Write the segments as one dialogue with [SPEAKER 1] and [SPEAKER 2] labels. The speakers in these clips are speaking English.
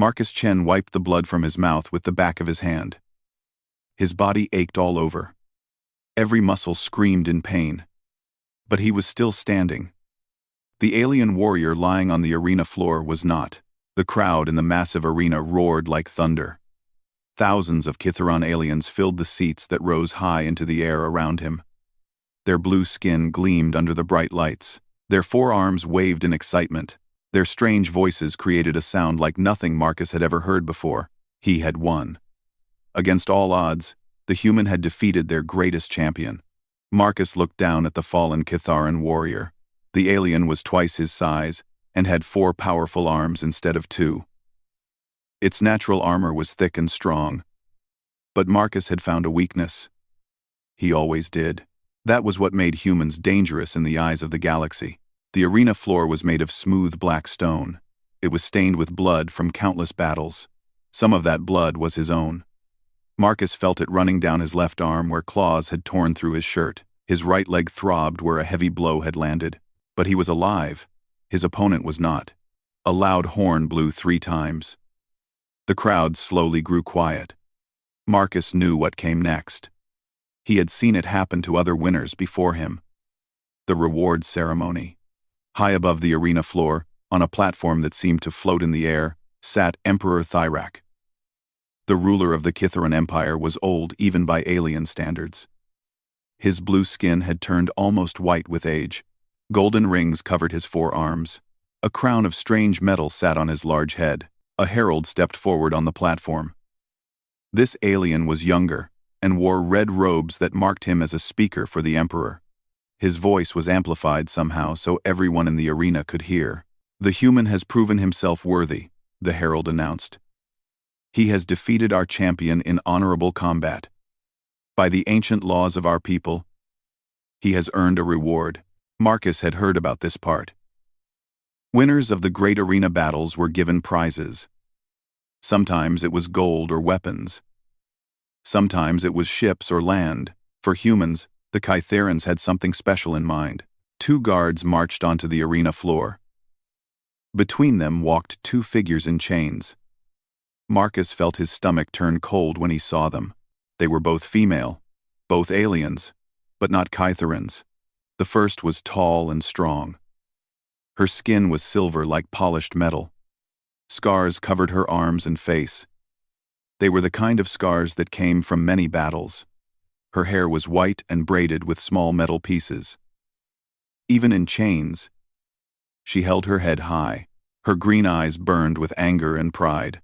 [SPEAKER 1] Marcus Chen wiped the blood from his mouth with the back of his hand. His body ached all over. Every muscle screamed in pain. But he was still standing. The alien warrior lying on the arena floor was not. The crowd in the massive arena roared like thunder. Thousands of Kitharon aliens filled the seats that rose high into the air around him. Their blue skin gleamed under the bright lights. Their forearms waved in excitement. Their strange voices created a sound like nothing Marcus had ever heard before. He had won. Against all odds, the human had defeated their greatest champion. Marcus looked down at the fallen Kitharon warrior. The alien was twice his size and had 4 powerful arms instead of 2. Its natural armor was thick and strong. But Marcus had found a weakness. He always did. That was what made humans dangerous in the eyes of the galaxy. The arena floor was made of smooth black stone. It was stained with blood from countless battles. Some of that blood was his own. Marcus felt it running down his left arm where claws had torn through his shirt. His right leg throbbed where a heavy blow had landed. But he was alive. His opponent was not. A loud horn blew 3 times. The crowd slowly grew quiet. Marcus knew what came next. He had seen it happen to other winners before him. The reward ceremony. High above the arena floor, on a platform that seemed to float in the air, sat Emperor Thyrak. The ruler of the Kitharon Empire was old even by alien standards. His blue skin had turned almost white with age. Golden rings covered his forearms. A crown of strange metal sat on his large head. A herald stepped forward on the platform. This alien was younger and wore red robes that marked him as a speaker for the emperor. His voice was amplified somehow so everyone in the arena could hear. "The human has proven himself worthy," the herald announced. "He has defeated our champion in honorable combat. By the ancient laws of our people, he has earned a reward." Marcus had heard about this part. Winners of the great arena battles were given prizes. Sometimes it was gold or weapons. Sometimes it was ships or land. For humans, the Kytherans had something special in mind. 2 guards marched onto the arena floor. Between them walked 2 figures in chains. Marcus felt his stomach turn cold when he saw them. They were both female, both aliens, but not Kytherans. The first was tall and strong. Her skin was silver like polished metal. Scars covered her arms and face. They were the kind of scars that came from many battles. Her hair was white and braided with small metal pieces. Even in chains, she held her head high. Her green eyes burned with anger and pride.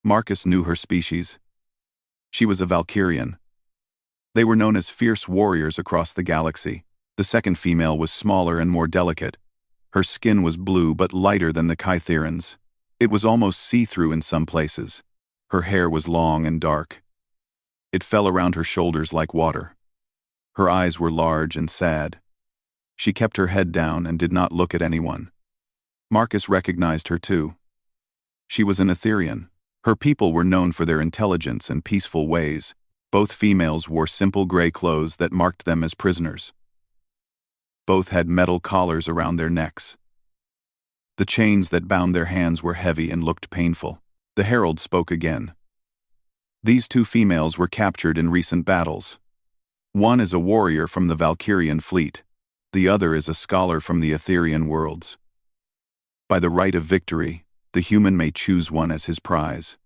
[SPEAKER 1] Marcus knew her species. She was a Valkyrian. They were known as fierce warriors across the galaxy. The second female was smaller and more delicate. Her skin was blue but lighter than the Kytherans. It was almost see-through in some places. Her hair was long and dark. It fell around her shoulders like water. Her eyes were large and sad. She kept her head down and did not look at anyone. Marcus recognized her too. She was an Etherian. Her people were known for their intelligence and peaceful ways. Both females wore simple gray clothes that marked them as prisoners. Both had metal collars around their necks. The chains that bound their hands were heavy and looked painful. The herald spoke again. "These 2 females were captured in recent battles. One is a warrior from the Valkyrian fleet. The other is a scholar from the Etherian worlds. By the right of victory, the human may choose one as his prize.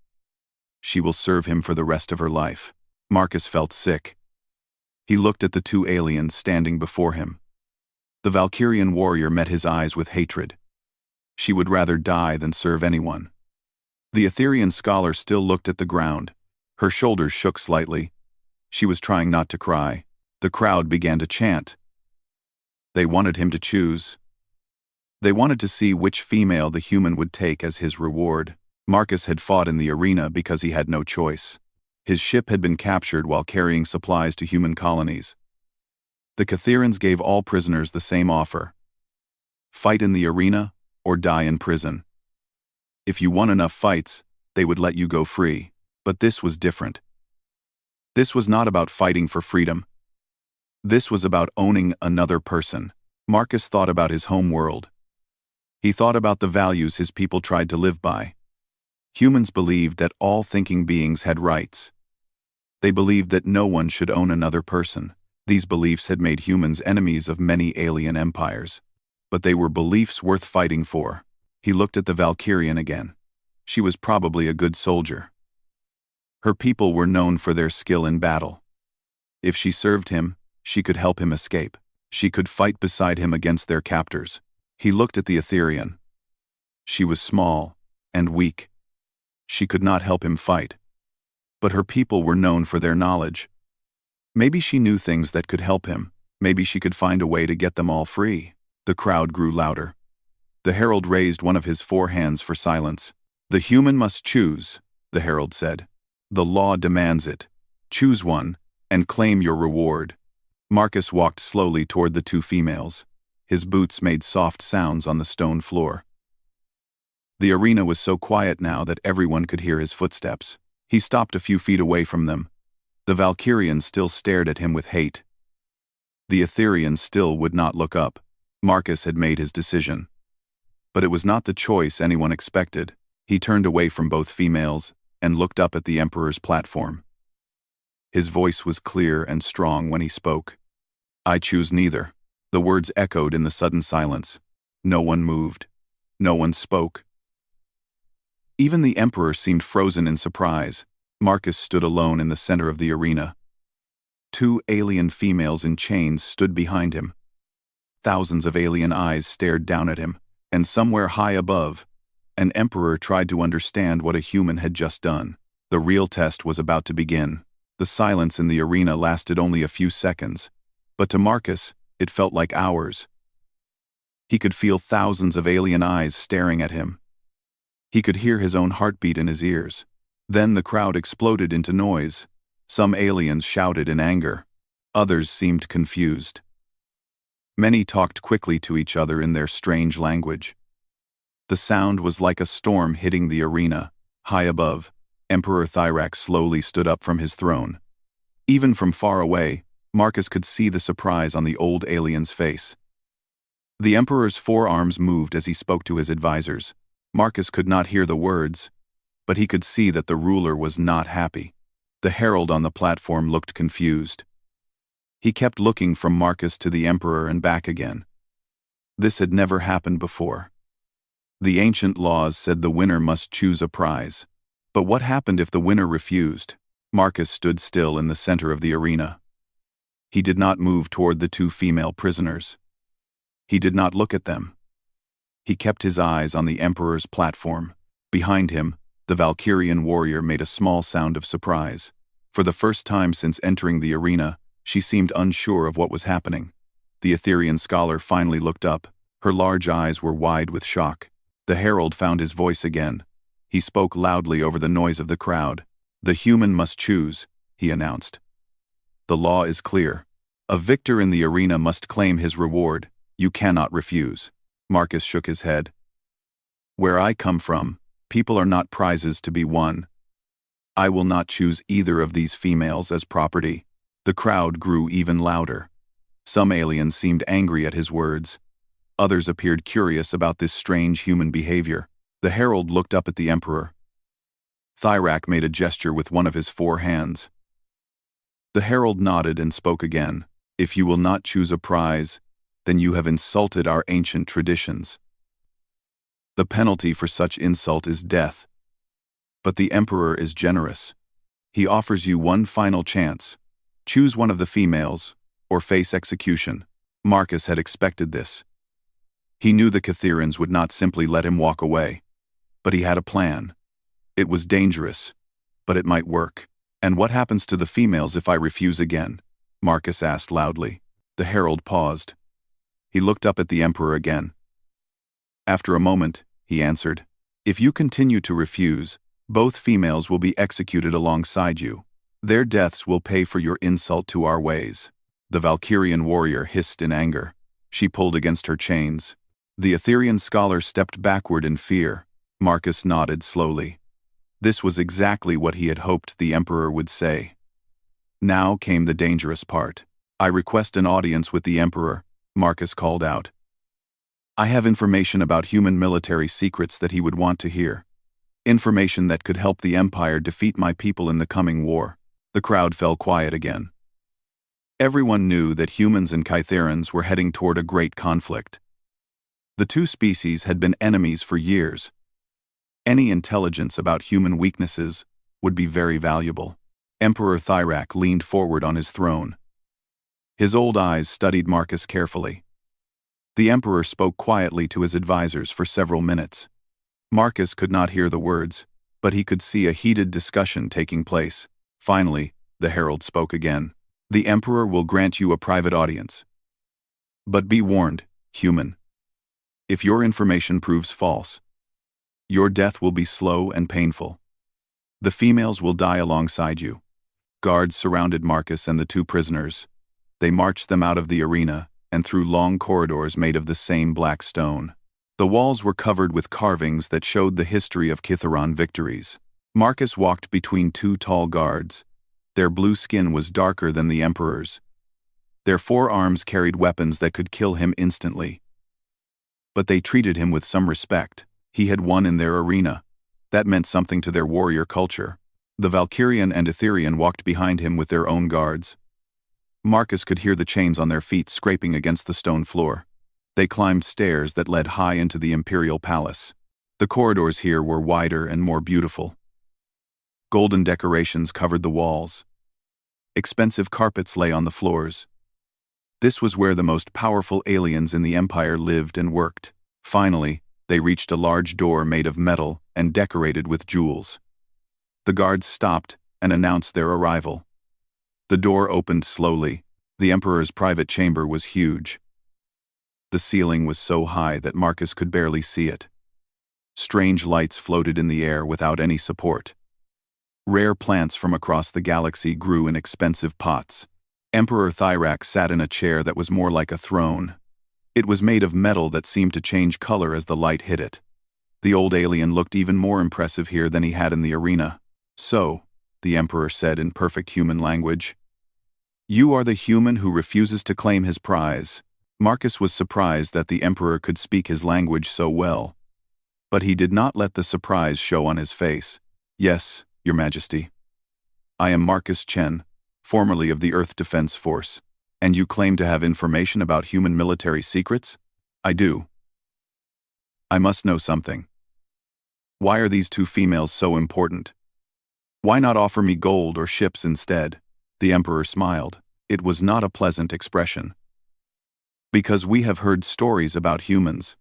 [SPEAKER 1] She will serve him for the rest of her life." Marcus felt sick. He looked at the 2 aliens standing before him. The Valkyrian warrior met his eyes with hatred. She would rather die than serve anyone. The Etherian scholar still looked at the ground. Her shoulders shook slightly. She was trying not to cry. The crowd began to chant. They wanted him to choose. They wanted to see which female the human would take as his reward. Marcus had fought in the arena because he had no choice. His ship had been captured while carrying supplies to human colonies. The Kytherans gave all prisoners the same offer: fight in the arena or die in prison. If you won enough fights, they would let you go free. But this was different. This was not about fighting for freedom. This was about owning another person. Marcus thought about his home world. He thought about the values his people tried to live by. Humans believed that all thinking beings had rights. They believed that no one should own another person. These beliefs had made humans enemies of many alien empires. But they were beliefs worth fighting for. He looked at the Valkyrian again. She was probably a good soldier. Her people were known for their skill in battle. If she served him, she could help him escape. She could fight beside him against their captors. He looked at the Etherean. She was small and weak. She could not help him fight. But her people were known for their knowledge. Maybe she knew things that could help him. Maybe she could find a way to get them all free. The crowd grew louder. The herald raised one of his 4 hands for silence. "The human must choose," the herald said. "The law demands it. Choose one, and claim your reward." Marcus walked slowly toward the 2 females. His boots made soft sounds on the stone floor. The arena was so quiet now that everyone could hear his footsteps. He stopped a few feet away from them. The Valkyrian still stared at him with hate. The Etherean still would not look up. Marcus had made his decision. But it was not the choice anyone expected. He turned away from both females and looked up at the Emperor's platform. His voice was clear and strong when he spoke. "I choose neither." The words echoed in the sudden silence. No one moved. No one spoke. Even the Emperor seemed frozen in surprise. Marcus stood alone in the center of the arena. 2 alien females in chains stood behind him. Thousands of alien eyes stared down at him, and somewhere high above, an Emperor tried to understand what a human had just done. The real test was about to begin. The silence in the arena lasted only a few seconds, but to Marcus, it felt like hours. He could feel thousands of alien eyes staring at him. He could hear his own heartbeat in his ears. Then the crowd exploded into noise. Some aliens shouted in anger. Others seemed confused. Many talked quickly to each other in their strange language. The sound was like a storm hitting the arena. High above, Emperor Thyrax slowly stood up from his throne. Even from far away, Marcus could see the surprise on the old alien's face. The Emperor's forearms moved as he spoke to his advisors. Marcus could not hear the words, but he could see that the ruler was not happy. The herald on the platform looked confused. He kept looking from Marcus to the Emperor and back again. This had never happened before. The ancient laws said the winner must choose a prize. But what happened if the winner refused? Marcus stood still in the center of the arena. He did not move toward the 2 female prisoners. He did not look at them. He kept his eyes on the Emperor's platform. Behind him, the Valkyrian warrior made a small sound of surprise. For the first time since entering the arena, she seemed unsure of what was happening. The Etherean scholar finally looked up. Her large eyes were wide with shock. The herald found his voice again. He spoke loudly over the noise of the crowd. "The human must choose," he announced. "The law is clear. A victor in the arena must claim his reward. You cannot refuse." Marcus shook his head. "Where I come from, people are not prizes to be won. I will not choose either of these females as property." The crowd grew even louder. Some aliens seemed angry at his words. Others appeared curious about this strange human behavior. The herald looked up at the Emperor. Thyrax made a gesture with one of his 4 hands. The herald nodded and spoke again. "If you will not choose a prize, then you have insulted our ancient traditions. The penalty for such insult is death. But the Emperor is generous. He offers you one final chance. Choose one of the females, or face execution." Marcus had expected this. He knew the Catherians would not simply let him walk away. But he had a plan. It was dangerous, but it might work. "And what happens to the females if I refuse again?" Marcus asked loudly. The herald paused. He looked up at the Emperor again. After a moment, he answered, "If you continue to refuse, both females will be executed alongside you. Their deaths will pay for your insult to our ways." The Valkyrian warrior hissed in anger. She pulled against her chains. The Etherean scholar stepped backward in fear. Marcus nodded slowly. This was exactly what he had hoped the Emperor would say. Now came the dangerous part. "I request an audience with the Emperor," Marcus called out. "I have information about human military secrets that he would want to hear." Information that could help the Empire defeat my people in the coming war. The crowd fell quiet again. Everyone knew that humans and Kytherans were heading toward a great conflict. The two species had been enemies for years. Any intelligence about human weaknesses would be very valuable. Emperor Thyrak leaned forward on his throne. His old eyes studied Marcus carefully. The Emperor spoke quietly to his advisors for several minutes. Marcus could not hear the words, but he could see a heated discussion taking place. Finally, the herald spoke again. The Emperor will grant you a private audience. But be warned, human. If your information proves false, your death will be slow and painful. The females will die alongside you. Guards surrounded Marcus and the two prisoners. They marched them out of the arena and through long corridors made of the same black stone. The walls were covered with carvings that showed the history of Kytheron victories. Marcus walked between two tall guards. Their blue skin was darker than the Emperor's. Their forearms carried weapons that could kill him instantly. But they treated him with some respect. He had won in their arena. That meant something to their warrior culture. The Valkyrian and Etherian walked behind him with their own guards. Marcus could hear the chains on their feet scraping against the stone floor. They climbed stairs that led high into the Imperial Palace. The corridors here were wider and more beautiful. Golden decorations covered the walls. Expensive carpets lay on the floors. This was where the most powerful aliens in the Empire lived and worked. Finally, they reached a large door made of metal and decorated with jewels. The guards stopped and announced their arrival. The door opened slowly. The Emperor's private chamber was huge. The ceiling was so high that Marcus could barely see it. Strange lights floated in the air without any support. Rare plants from across the galaxy grew in expensive pots. Emperor Thyrak sat in a chair that was more like a throne. It was made of metal that seemed to change color as the light hit it. The old alien looked even more impressive here than he had in the arena. "So," the Emperor said in perfect human language, "you are the human who refuses to claim his prize." Marcus was surprised that the Emperor could speak his language so well. But he did not let the surprise show on his face. "Yes, Your Majesty. I am Marcus Chen, formerly of the Earth Defense Force. And you claim to have information about human military secrets?" "I do. I must know something. Why are these two females so important? Why not offer me gold or ships instead?" The Emperor smiled. It was not a pleasant expression. "Because we have heard stories about humans.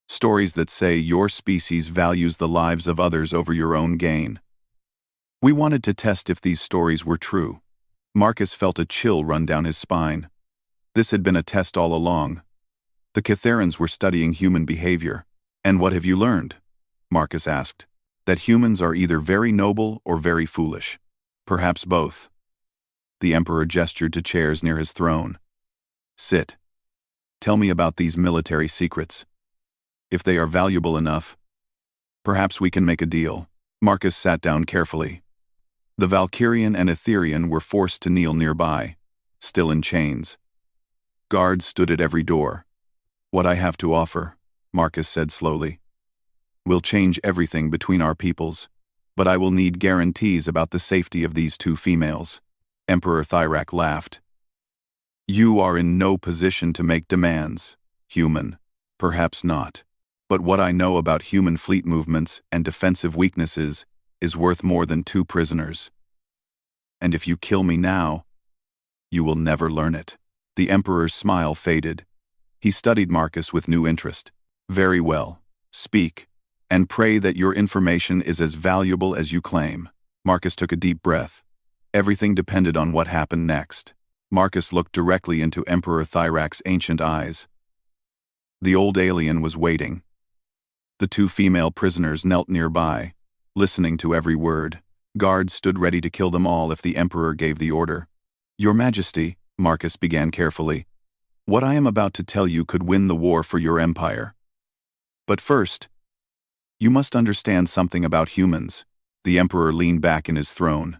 [SPEAKER 1] Stories that say your species values the lives of others over your own gain. We wanted to test if these stories were true." Marcus felt a chill run down his spine. This had been a test all along. The Kytherans were studying human behavior. "And what have you learned?" Marcus asked. "That humans are either very noble or very foolish. Perhaps both." The Emperor gestured to chairs near his throne. "Sit. Tell me about these military secrets. If they are valuable enough, perhaps we can make a deal." Marcus sat down carefully. The Valkyrian and Etherian were forced to kneel nearby, still in chains. Guards stood at every door. "What I have to offer," Marcus said slowly, "will change everything between our peoples, but I will need guarantees about the safety of these two females." Emperor Thyrak laughed. "You are in no position to make demands, human. Perhaps not. But what I know about human fleet movements and defensive weaknesses is worth more than 2 prisoners. And if you kill me now, you will never learn it." The Emperor's smile faded. He studied Marcus with new interest. "Very well. Speak, and pray that your information is as valuable as you claim." Marcus took a deep breath. Everything depended on what happened next. Marcus looked directly into Emperor Thyrak's ancient eyes. The old alien was waiting. The 2 female prisoners knelt nearby, listening to every word. Guards stood ready to kill them all if the Emperor gave the order. "Your Majesty," Marcus began carefully, "what I am about to tell you could win the war for your empire. But first, you must understand something about humans." The Emperor leaned back in his throne.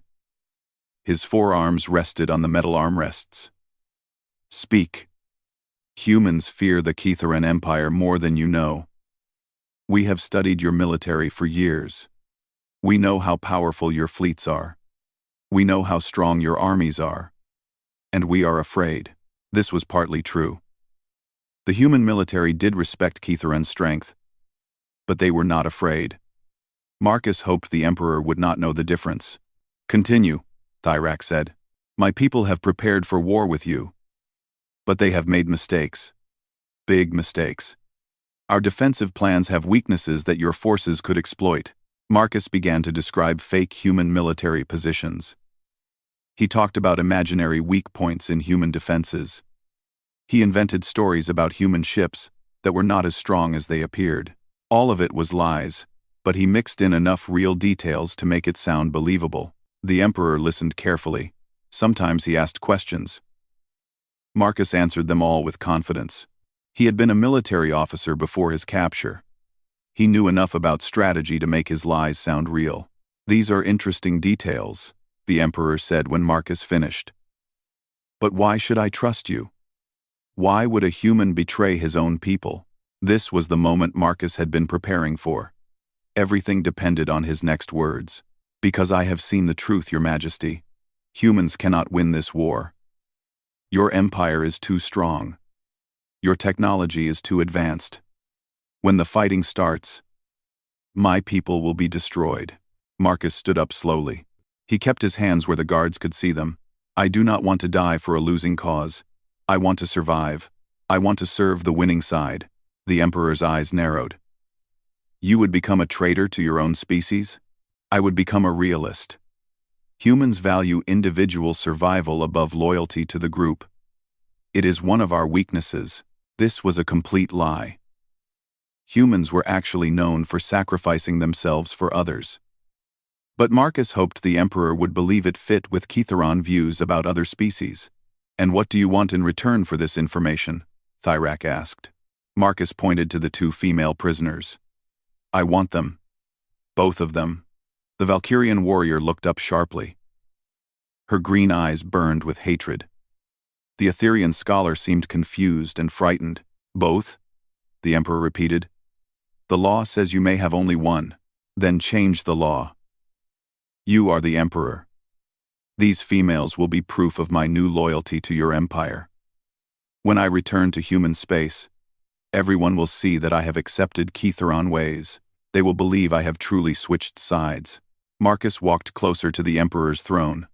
[SPEAKER 1] His forearms rested on the metal armrests. "Speak. Humans fear the Kytheran Empire more than you know. We have studied your military for years. We know how powerful your fleets are. We know how strong your armies are. And we are afraid. This was partly true. The human military did respect Kitharan's strength, but they were not afraid. Marcus hoped the Emperor would not know the difference. Continue, Thyrak said. My people have prepared for war with you. But they have made mistakes. Big mistakes. Our defensive plans have weaknesses that your forces could exploit. Marcus began to describe fake human military positions. He talked about imaginary weak points in human defenses. He invented stories about human ships that were not as strong as they appeared. All of it was lies, but he mixed in enough real details to make it sound believable. The Emperor listened carefully. Sometimes he asked questions. Marcus answered them all with confidence. He had been a military officer before his capture. He knew enough about strategy to make his lies sound real. These are interesting details, the Emperor said when Marcus finished. But why should I trust you? Why would a human betray his own people? This was the moment Marcus had been preparing for. Everything depended on his next words. Because I have seen the truth, Your Majesty. Humans cannot win this war. Your empire is too strong. Your technology is too advanced. When the fighting starts, my people will be destroyed. Marcus stood up slowly. He kept his hands where the guards could see them. I do not want to die for a losing cause. I want to survive. I want to serve the winning side. The Emperor's eyes narrowed. You would become a traitor to your own species? I would become a realist. Humans value individual survival above loyalty to the group. It is one of our weaknesses. This was a complete lie. Humans were actually known for sacrificing themselves for others. But Marcus hoped the Emperor would believe it fit with Kitharan views about other species. And what do you want in return for this information? Thyrak asked. Marcus pointed to the two female prisoners. I want them. Both of them. The Valkyrian warrior looked up sharply. Her green eyes burned with hatred. The Aetherian scholar seemed confused and frightened. Both? The Emperor repeated. The law says you may have only one. Then change the law. You are the Emperor. These females will be proof of my new loyalty to your empire. When I return to human space, everyone will see that I have accepted Kitharan ways. They will believe I have truly switched sides. Marcus walked closer to the Emperor's throne.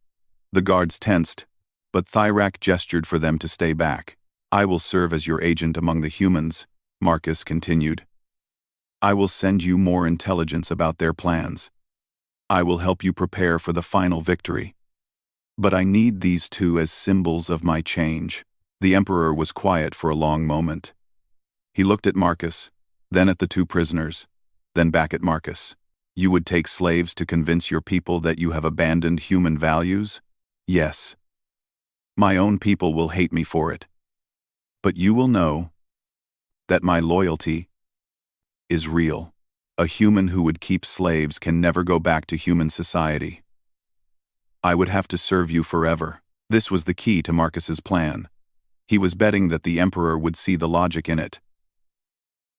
[SPEAKER 1] The guards tensed, but Thyrak gestured for them to stay back. I will serve as your agent among the humans, Marcus continued. I will send you more intelligence about their plans. I will help you prepare for the final victory. But I need these two as symbols of my change. The Emperor was quiet for a long moment. He looked at Marcus, then at the two prisoners, then back at Marcus. You would take slaves to convince your people that you have abandoned human values? Yes. My own people will hate me for it. But you will know that my loyalty is real. A human who would keep slaves can never go back to human society. I would have to serve you forever. This was the key to Marcus's plan. He was betting that the Emperor would see the logic in it.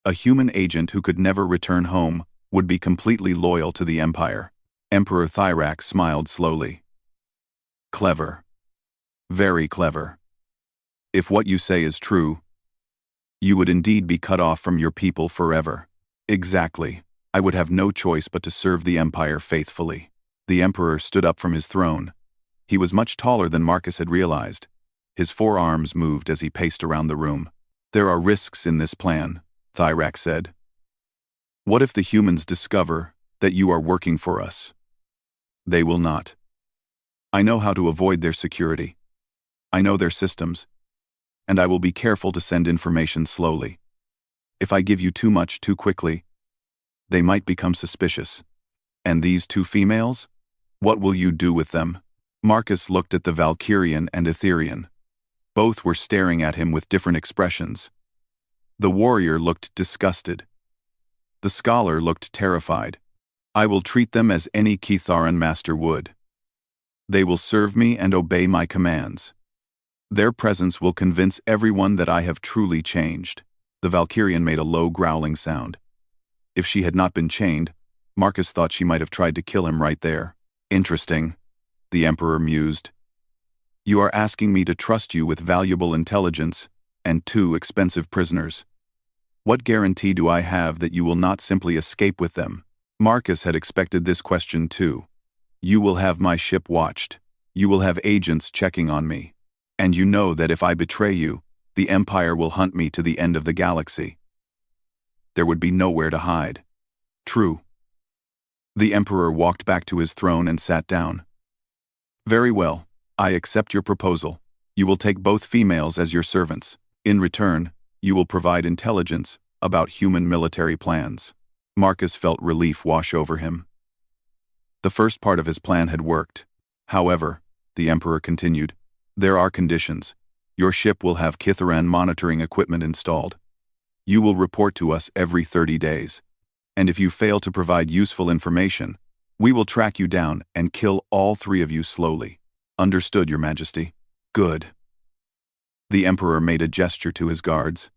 [SPEAKER 1] A human agent who could never return home would be completely loyal to the Empire. Emperor Thyrak smiled slowly. Clever. Very clever. If what you say is true, you would indeed be cut off from your people forever. Exactly. I would have no choice but to serve the Empire faithfully. The Emperor stood up from his throne. He was much taller than Marcus had realized. His forearms moved as he paced around the room. There are risks in this plan, Thyrak said. What if the humans discover that you are working for us? They will not. I know how to avoid their security. I know their systems. And I will be careful to send information slowly. If I give you too much too quickly, they might become suspicious. And these two females? What will you do with them? Marcus looked at the Valkyrian and Aetherian. Both were staring at him with different expressions. The warrior looked disgusted. The scholar looked terrified. I will treat them as any Kitharan master would. They will serve me and obey my commands. Their presence will convince everyone that I have truly changed. The Valkyrian made a low growling sound. If she had not been chained, Marcus thought she might have tried to kill him right there. Interesting, the Emperor mused. You are asking me to trust you with valuable intelligence and 2 expensive prisoners. What guarantee do I have that you will not simply escape with them? Marcus had expected this question too. You will have my ship watched. You will have agents checking on me. And you know that if I betray you, the Empire will hunt me to the end of the galaxy. There would be nowhere to hide. True. The Emperor walked back to his throne and sat down. Very well, I accept your proposal. You will take both females as your servants. In return, you will provide intelligence about human military plans. Marcus felt relief wash over him. The first part of his plan had worked. However, the Emperor continued, there are conditions. Your ship will have Kitharan monitoring equipment installed. You will report to us every 30 days. And if you fail to provide useful information, we will track you down and kill all 3 of you slowly. Understood, Your Majesty. Good. The Emperor made a gesture to his guards.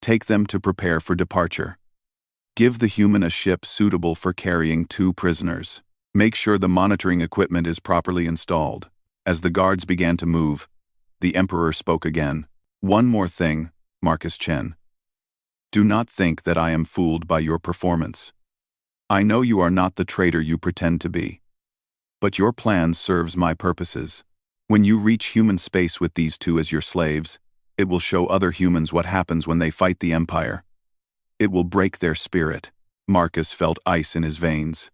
[SPEAKER 1] Take them to prepare for departure. Give the human a ship suitable for carrying 2 prisoners. Make sure the monitoring equipment is properly installed. As the guards began to move, the Emperor spoke again. One more thing, Marcus Chen. Do not think that I am fooled by your performance. I know you are not the traitor you pretend to be. But your plan serves my purposes. When you reach human space with these 2 as your slaves, it will show other humans what happens when they fight the Empire. It will break their spirit. Marcus felt ice in his veins.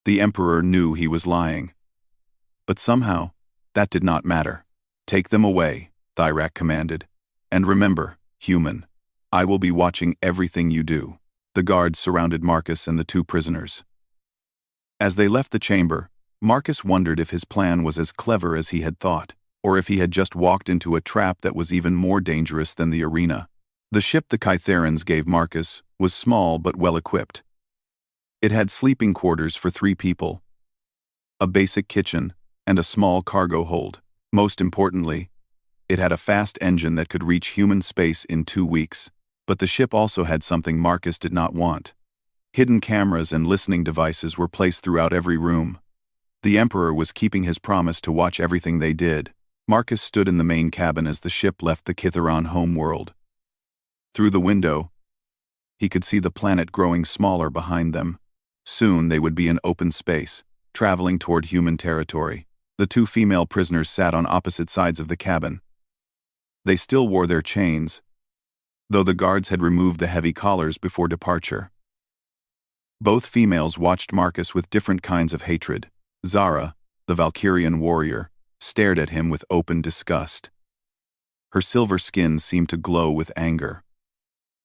[SPEAKER 1] The Emperor knew he was lying. But somehow, that did not matter. Take them away, Thyrak commanded. And remember, human, I will be watching everything you do. The guards surrounded Marcus and the 2 prisoners. As they left the chamber, Marcus wondered if his plan was as clever as he had thought, or if he had just walked into a trap that was even more dangerous than the arena. The ship the Kytherans gave Marcus was small but well-equipped. It had sleeping quarters for 3 people, a basic kitchen, and a small cargo hold. Most importantly, it had a fast engine that could reach human space in 2 weeks. But the ship also had something Marcus did not want. Hidden cameras and listening devices were placed throughout every room. The Emperor was keeping his promise to watch everything they did. Marcus stood in the main cabin as the ship left the Kitharan homeworld. Through the window, he could see the planet growing smaller behind them. Soon they would be in open space, traveling toward human territory. The 2 female prisoners sat on opposite sides of the cabin. They still wore their chains, though the guards had removed the heavy collars before departure. Both females watched Marcus with different kinds of hatred. Zara, the Valkyrian warrior, stared at him with open disgust. Her silver skin seemed to glow with anger.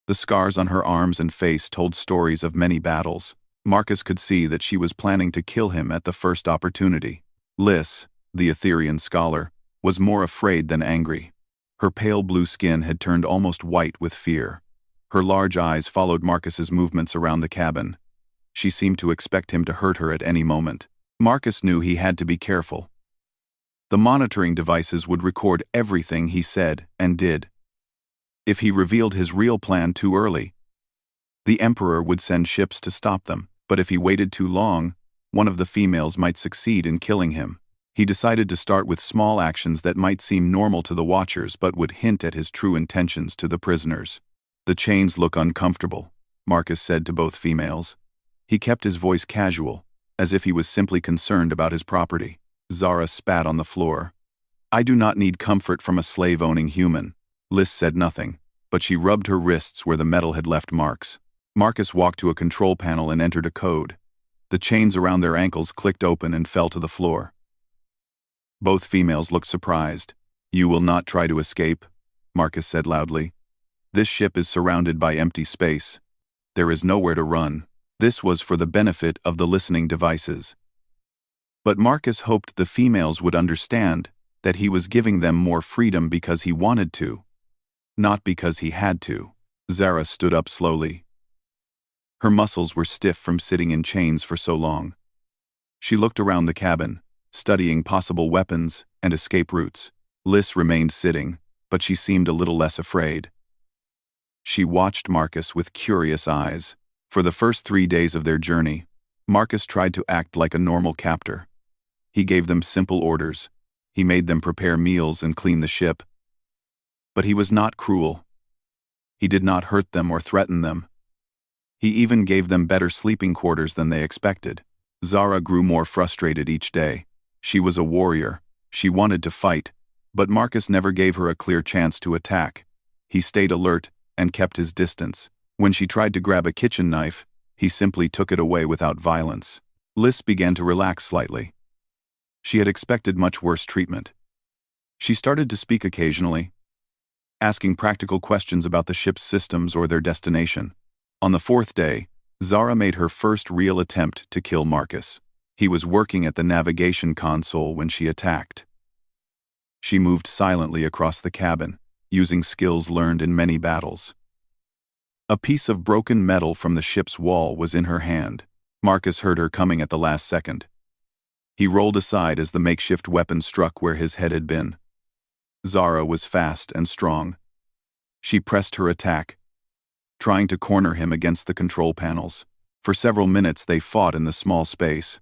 [SPEAKER 1] The scars on her arms and face told stories of many battles. Marcus could see that she was planning to kill him at the first opportunity. Lys, the Etherean scholar, was more afraid than angry. Her pale blue skin had turned almost white with fear. Her large eyes followed Marcus's movements around the cabin. She seemed to expect him to hurt her at any moment. Marcus knew he had to be careful. The monitoring devices would record everything he said and did. If he revealed his real plan too early, the Emperor would send ships to stop them. But if he waited too long, one of the females might succeed in killing him. He decided to start with small actions that might seem normal to the Watchers but would hint at his true intentions to the prisoners. The chains look uncomfortable, Marcus said to both females. He kept his voice casual, as if he was simply concerned about his property. Zara spat on the floor. I do not need comfort from a slave-owning human. Lys said nothing, but she rubbed her wrists where the metal had left marks. Marcus walked to a control panel and entered a code. The chains around their ankles clicked open and fell to the floor. Both females looked surprised. You will not try to escape, Marcus said loudly. This ship is surrounded by empty space. There is nowhere to run. This was for the benefit of the listening devices. But Marcus hoped the females would understand that he was giving them more freedom because he wanted to, not because he had to. Zara stood up slowly. Her muscles were stiff from sitting in chains for so long. She looked around the cabin, studying possible weapons and escape routes. Lys remained sitting, but she seemed a little less afraid. She watched Marcus with curious eyes. For the first 3 days of their journey, Marcus tried to act like a normal captor. He gave them simple orders. He made them prepare meals and clean the ship. But he was not cruel. He did not hurt them or threaten them. He even gave them better sleeping quarters than they expected. Zara grew more frustrated each day. She was a warrior. She wanted to fight, but Marcus never gave her a clear chance to attack. He stayed alert and kept his distance. When she tried to grab a kitchen knife, he simply took it away without violence. Liz began to relax slightly. She had expected much worse treatment. She started to speak occasionally, asking practical questions about the ship's systems or their destination. On the 4th day, Zara made her first real attempt to kill Marcus. He was working at the navigation console when she attacked. She moved silently across the cabin, using skills learned in many battles. A piece of broken metal from the ship's wall was in her hand. Marcus heard her coming at the last second. He rolled aside as the makeshift weapon struck where his head had been. Zara was fast and strong. She pressed her attack, trying to corner him against the control panels. For several minutes they fought in the small space.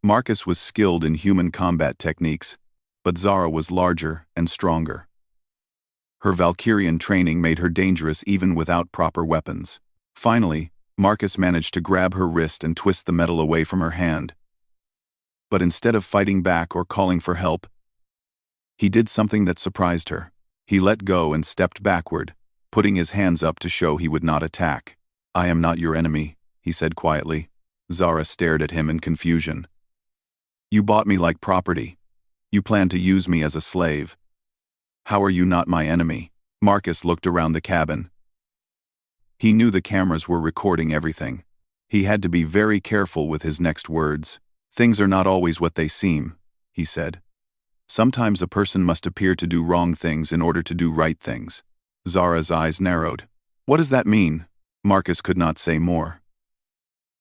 [SPEAKER 1] Marcus was skilled in human combat techniques, but Zara was larger and stronger. Her Valkyrian training made her dangerous even without proper weapons. Finally, Marcus managed to grab her wrist and twist the metal away from her hand. But instead of fighting back or calling for help, he did something that surprised her. He let go and stepped backward, putting his hands up to show he would not attack. "I am not your enemy," he said quietly. Zara stared at him in confusion. "You bought me like property. You plan to use me as a slave. How are you not my enemy?" Marcus looked around the cabin. He knew the cameras were recording everything. He had to be very careful with his next words. "Things are not always what they seem," he said. "Sometimes a person must appear to do wrong things in order to do right things." Zara's eyes narrowed. "What does that mean?" Marcus could not say more.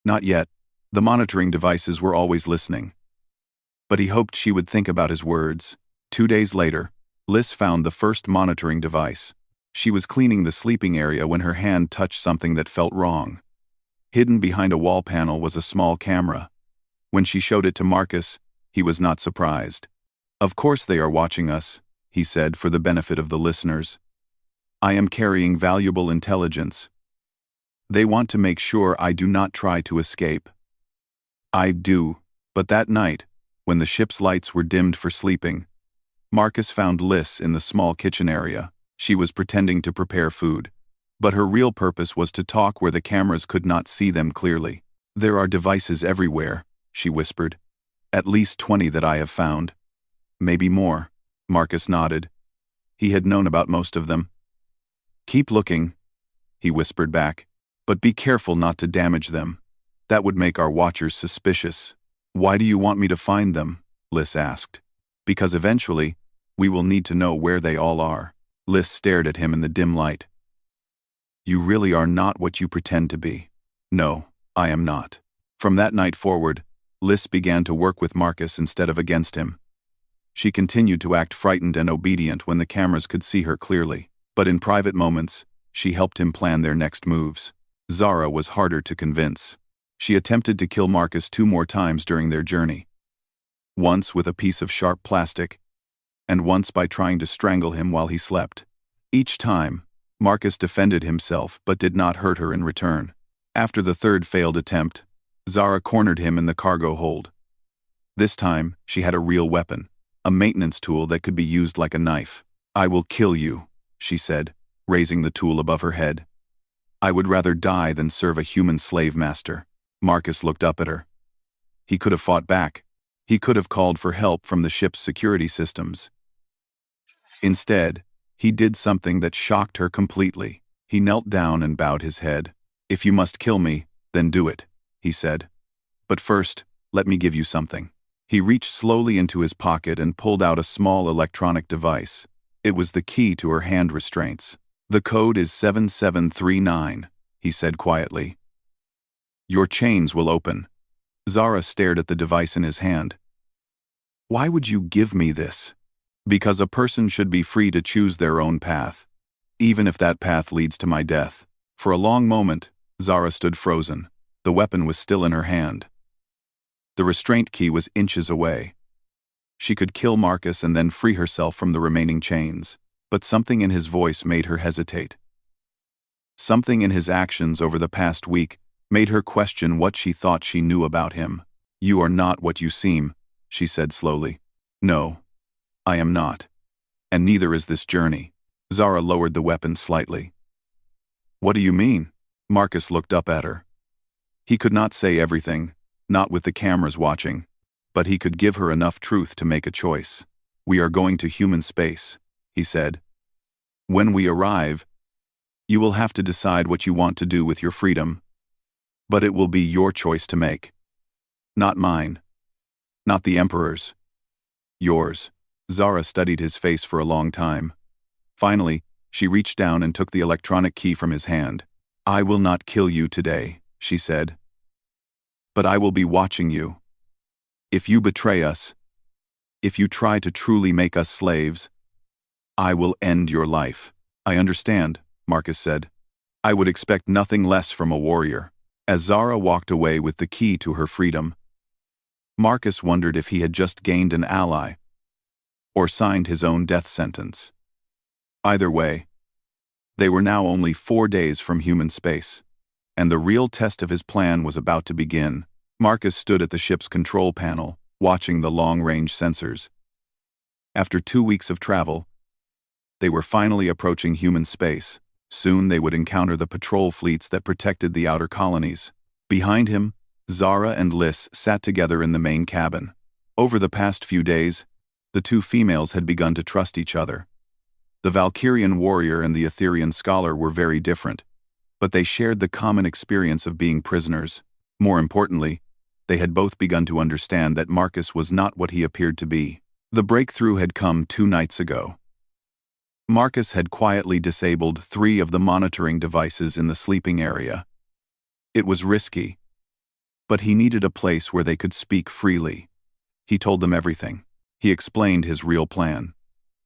[SPEAKER 1] Not yet. The monitoring devices were always listening. But he hoped she would think about his words. 2 days later, Liz found the first monitoring device. She was cleaning the sleeping area when her hand touched something that felt wrong. Hidden behind a wall panel was a small camera. When she showed it to Marcus, he was not surprised. "Of course they are watching us," he said for the benefit of the listeners. "I am carrying valuable intelligence. They want to make sure I do not try to escape." "I do." But that night, when the ship's lights were dimmed for sleeping, Marcus found Liz in the small kitchen area. She was pretending to prepare food, but her real purpose was to talk where the cameras could not see them clearly. "There are devices everywhere," she whispered. "At least 20 that I have found. Maybe more." Marcus nodded. He had known about most of them. "Keep looking," he whispered back. "But be careful not to damage them. That would make our watchers suspicious." "Why do you want me to find them?" Liz asked. "Because eventually, we will need to know where they all are." Liz stared at him in the dim light. "You really are not what you pretend to be." "No, I am not." From that night forward, Liz began to work with Marcus instead of against him. She continued to act frightened and obedient when the cameras could see her clearly, but in private moments, she helped him plan their next moves. Zara was harder to convince. She attempted to kill Marcus 2 more times during their journey. Once with a piece of sharp plastic, and once by trying to strangle him while he slept. Each time, Marcus defended himself but did not hurt her in return. After the 3rd failed attempt, Zara cornered him in the cargo hold. This time, she had a real weapon, a maintenance tool that could be used like a knife. "I will kill you," she said, raising the tool above her head. "I would rather die than serve a human slave master." Marcus looked up at her. He could have fought back. He could have called for help from the ship's security systems. Instead, he did something that shocked her completely. He knelt down and bowed his head. "If you must kill me, then do it," he said. "But first, let me give you something." He reached slowly into his pocket and pulled out a small electronic device. It was the key to her hand restraints. "The code is 7739, he said quietly. "Your chains will open." Zara stared at the device in his hand. "Why would you give me this?" "Because a person should be free to choose their own path, even if that path leads to my death." For a long moment, Zara stood frozen. The weapon was still in her hand. The restraint key was inches away. She could kill Marcus and then free herself from the remaining chains, but something in his voice made her hesitate. Something in his actions over the past week made her question what she thought she knew about him. "You are not what you seem," she said slowly. "No, I am not. And neither is this journey." Zara lowered the weapon slightly. "What do you mean?" Marcus looked up at her. He could not say everything, not with the cameras watching, but he could give her enough truth to make a choice. "We are going to human space," he said. "When we arrive, you will have to decide what you want to do with your freedom. But it will be your choice to make. Not mine. Not the Emperor's. Yours." Zara studied his face for a long time. Finally, she reached down and took the electronic key from his hand. "I will not kill you today," she said. "But I will be watching you. If you betray us, if you try to truly make us slaves, I will end your life." "I understand," Marcus said. "I would expect nothing less from a warrior." As Zara walked away with the key to her freedom, Marcus wondered if he had just gained an ally or signed his own death sentence. Either way, they were now only 4 days from human space, and the real test of his plan was about to begin. Marcus stood at the ship's control panel, watching the long-range sensors. After 2 weeks of travel, they were finally approaching human space. Soon they would encounter the patrol fleets that protected the outer colonies. Behind him, Zara and Liz sat together in the main cabin. Over the past few days, the two females had begun to trust each other. The Valkyrian warrior and the Etherean scholar were very different, but they shared the common experience of being prisoners. More importantly, they had both begun to understand that Marcus was not what he appeared to be. The breakthrough had come 2 nights ago. Marcus had quietly disabled 3 of the monitoring devices in the sleeping area. It was risky, but he needed a place where they could speak freely. He told them everything. He explained his real plan.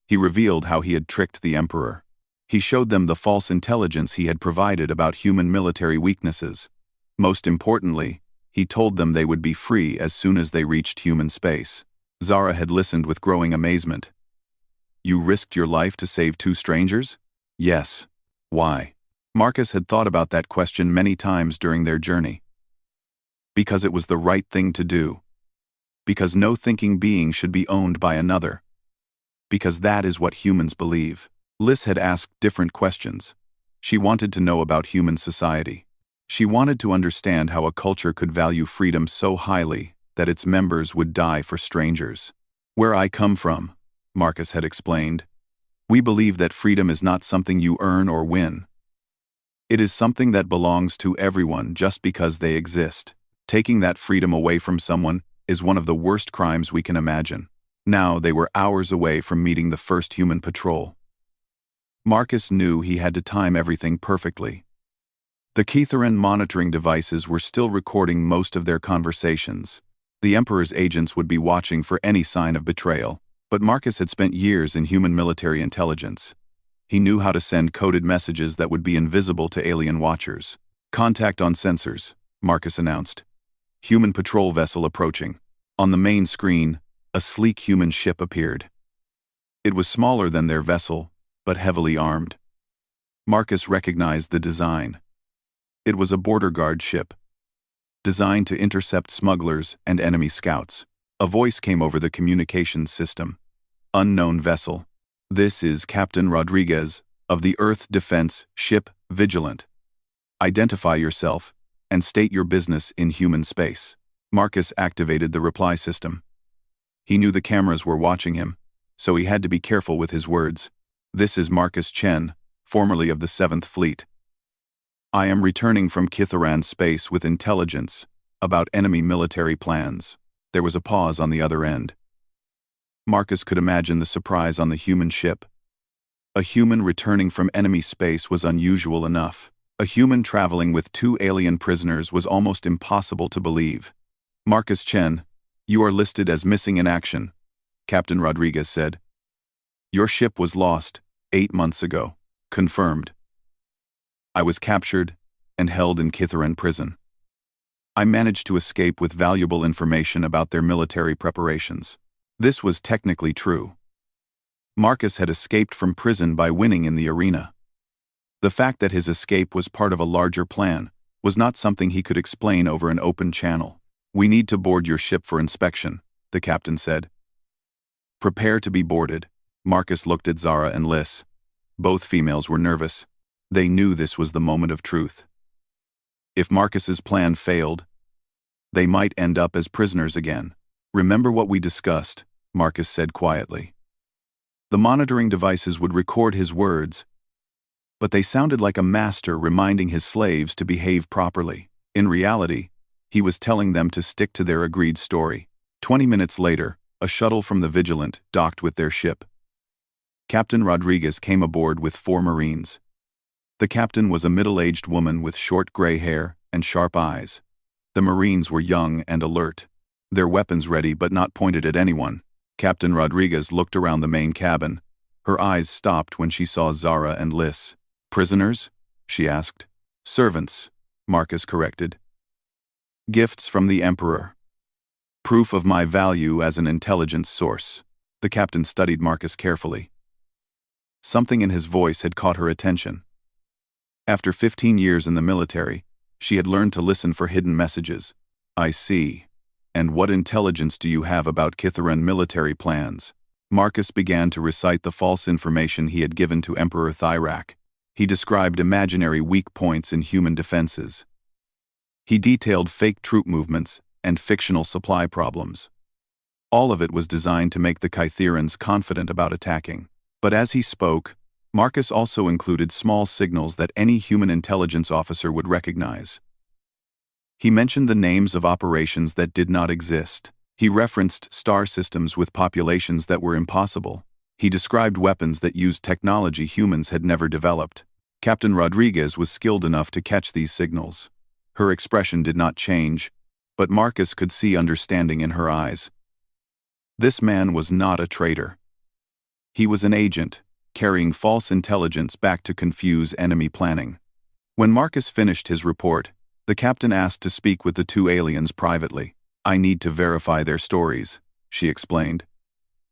[SPEAKER 1] He revealed how he had tricked the Emperor. He showed them the false intelligence he had provided about human military weaknesses. Most importantly, he told them they would be free as soon as they reached human space. Zara had listened with growing amazement. "You risked your life to save 2 strangers?" "Yes." "Why?" Marcus had thought about that question many times during their journey. "Because it was the right thing to do. Because no thinking being should be owned by another. Because that is what humans believe." Liz had asked different questions. She wanted to know about human society. She wanted to understand how a culture could value freedom so highly that its members would die for strangers. "Where I come from," Marcus had explained, "we believe that freedom is not something you earn or win. It is something that belongs to everyone just because they exist. Taking that freedom away from someone is one of the worst crimes we can imagine." Now they were hours away from meeting the first human patrol. Marcus knew he had to time everything perfectly. The Ketheran monitoring devices were still recording most of their conversations. The Emperor's agents would be watching for any sign of betrayal. But Marcus had spent years in human military intelligence. He knew how to send coded messages that would be invisible to alien watchers. "Contact on sensors," Marcus announced. "Human patrol vessel approaching." On the main screen, a sleek human ship appeared. It was smaller than their vessel, but heavily armed. Marcus recognized the design. It was a border guard ship, designed to intercept smugglers and enemy scouts. A voice came over the communications system. "Unknown vessel. This is Captain Rodriguez of the Earth Defense Ship Vigilant. Identify yourself and state your business in human space." Marcus activated the reply system. He knew the cameras were watching him, so he had to be careful with his words. "This is Marcus Chen, formerly of the 7th Fleet. I am returning from Ketheran space with intelligence about enemy military plans." There was a pause on the other end. Marcus could imagine the surprise on the human ship. A human returning from enemy space was unusual enough. A human traveling with 2 alien prisoners was almost impossible to believe. "Marcus Chen, you are listed as missing in action," Captain Rodriguez said. "Your ship was lost 8 months ago." "Confirmed." "I was captured and held in Kitharan prison. I managed to escape with valuable information about their military preparations. This was technically true. Marcus had escaped from prison by winning in the arena. The fact that his escape was part of a larger plan was not something he could explain over an open channel. "We need to board your ship for inspection," the captain said. "Prepare to be boarded." Marcus looked at Zara and Liz. Both females were nervous. They knew this was the moment of truth. If Marcus's plan failed, they might end up as prisoners again. "Remember what we discussed," Marcus said quietly. The monitoring devices would record his words, but they sounded like a master reminding his slaves to behave properly. In reality, he was telling them to stick to their agreed story. 20 minutes later, a shuttle from the Vigilant docked with their ship. Captain Rodriguez came aboard with 4 Marines. The captain was a middle-aged woman with short gray hair and sharp eyes. The Marines were young and alert, their weapons ready but not pointed at anyone. Captain Rodriguez looked around the main cabin. Her eyes stopped when she saw Zara and Liz. "Prisoners?" she asked. "Servants," Marcus corrected. "Gifts from the Emperor. Proof of my value as an intelligence source." The captain studied Marcus carefully. Something in his voice had caught her attention. After 15 years in the military, she had learned to listen for hidden messages. "I see. And what intelligence do you have about Kitharan military plans?" Marcus began to recite the false information he had given to Emperor Thyrak. He described imaginary weak points in human defenses. He detailed fake troop movements and fictional supply problems. All of it was designed to make the Kytherans confident about attacking. But as he spoke, Marcus also included small signals that any human intelligence officer would recognize. He mentioned the names of operations that did not exist. He referenced star systems with populations that were impossible. He described weapons that used technology humans had never developed. Captain Rodriguez was skilled enough to catch these signals. Her expression did not change, but Marcus could see understanding in her eyes. This man was not a traitor. He was an agent, carrying false intelligence back to confuse enemy planning. When Marcus finished his report, the captain asked to speak with the 2 aliens privately. "I need to verify their stories," she explained.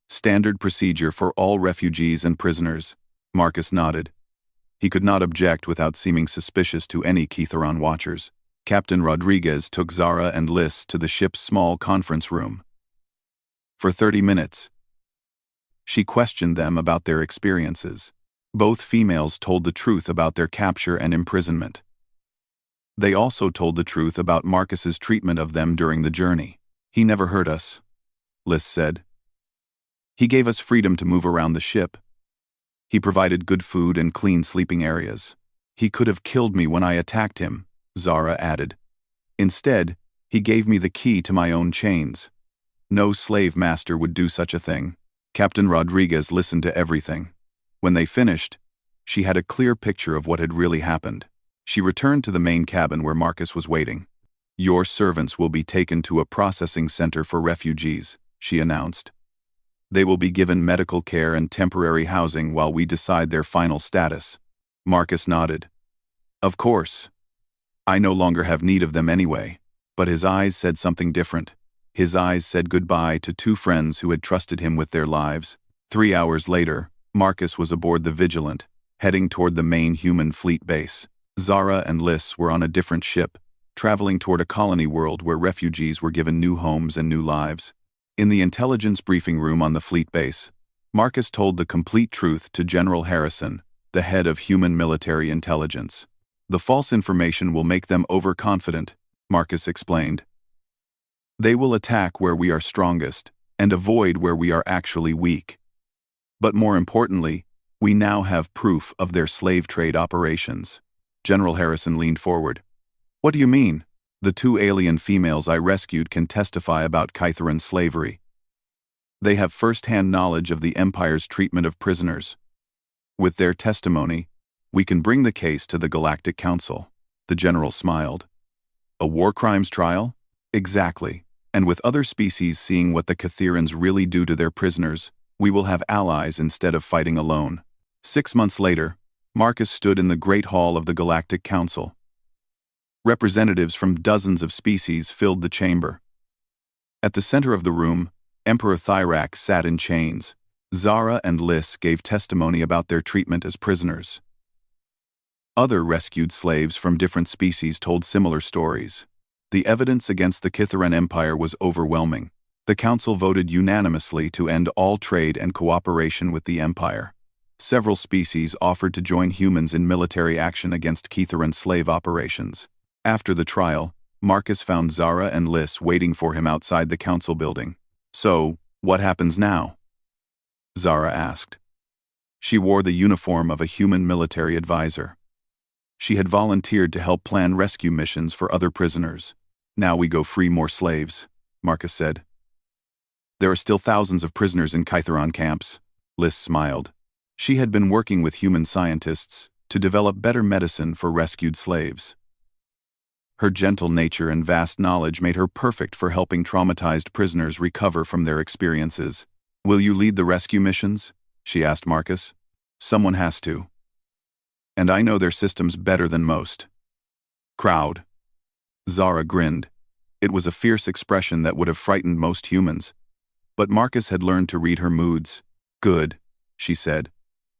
[SPEAKER 1] "Standard procedure for all refugees and prisoners." Marcus nodded. He could not object without seeming suspicious to any Kitharan watchers. Captain Rodriguez took Zara and Liz to the ship's small conference room. For 30 minutes, she questioned them about their experiences. Both females told the truth about their capture and imprisonment. They also told the truth about Marcus's treatment of them during the journey. "He never hurt us," Liz said. "He gave us freedom to move around the ship. He provided good food and clean sleeping areas. He could have killed me when I attacked him," Zara added. "Instead, he gave me the key to my own chains. No slave master would do such a thing." Captain Rodriguez listened to everything. When they finished, she had a clear picture of what had really happened. She returned to the main cabin where Marcus was waiting. "Your servants will be taken to a processing center for refugees," she announced. "They will be given medical care and temporary housing while we decide their final status." Marcus nodded. "Of course. I no longer have need of them anyway." But his eyes said something different. His eyes said goodbye to 2 friends who had trusted him with their lives. 3 hours later, Marcus was aboard the Vigilant, heading toward the main human fleet base. Zara and Liz were on a different ship, traveling toward a colony world where refugees were given new homes and new lives. In the intelligence briefing room on the fleet base, Marcus told the complete truth to General Harrison, the head of human military intelligence. "The false information will make them overconfident," Marcus explained. "They will attack where we are strongest and avoid where we are actually weak. But more importantly, we now have proof of their slave trade operations." General Harrison leaned forward. "What do you mean?" "The 2 alien females I rescued can testify about Kytharan slavery. They have first-hand knowledge of the Empire's treatment of prisoners. With their testimony, we can bring the case to the Galactic Council." The general smiled. "A war crimes trial?" "Exactly. And with other species seeing what the Kytherans really do to their prisoners, we will have allies instead of fighting alone." 6 months later, Marcus stood in the Great Hall of the Galactic Council. Representatives from dozens of species filled the chamber. At the center of the room, Emperor Thyrax sat in chains. Zara and Lys gave testimony about their treatment as prisoners. Other rescued slaves from different species told similar stories. The evidence against the Kitharan Empire was overwhelming. The council voted unanimously to end all trade and cooperation with the Empire. Several species offered to join humans in military action against Kitharan slave operations. After the trial, Marcus found Zara and Lys waiting for him outside the council building. "So, what happens now?" Zara asked. She wore the uniform of a human military advisor. She had volunteered to help plan rescue missions for other prisoners. "Now we go free more slaves," Marcus said. "There are still thousands of prisoners in Kitharan camps," Lys smiled. She had been working with human scientists to develop better medicine for rescued slaves. Her gentle nature and vast knowledge made her perfect for helping traumatized prisoners recover from their experiences. "Will you lead the rescue missions?" she asked Marcus. "Someone has to. And I know their systems better than most." "Crowd." Zara grinned. It was a fierce expression that would have frightened most humans. But Marcus had learned to read her moods. "Good," she said.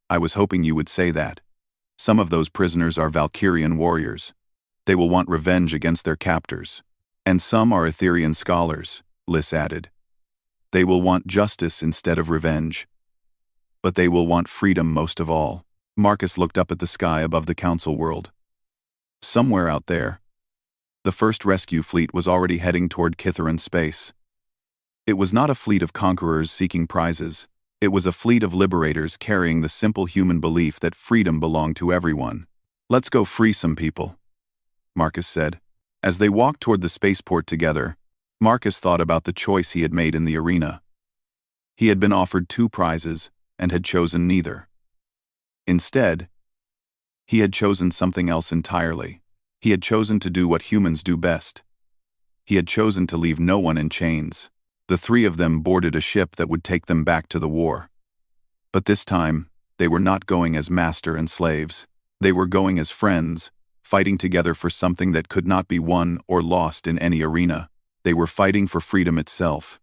[SPEAKER 1] "I was hoping you would say that. Some of those prisoners are Valkyrian warriors. They will want revenge against their captors. And some are Etherian scholars," Lys added. "They will want justice instead of revenge. But they will want freedom most of all." Marcus looked up at the sky above the council world. Somewhere out there, the first rescue fleet was already heading toward Kitharan space. It was not a fleet of conquerors seeking prizes. It was a fleet of liberators carrying the simple human belief that freedom belonged to everyone. "Let's go free some people," Marcus said. As they walked toward the spaceport together, Marcus thought about the choice he had made in the arena. He had been offered 2 prizes and had chosen neither. Instead, he had chosen something else entirely. He had chosen to do what humans do best. He had chosen to leave no one in chains. The 3 of them boarded a ship that would take them back to the war. But this time, they were not going as master and slaves. They were going as friends, fighting together for something that could not be won or lost in any arena. They were fighting for freedom itself.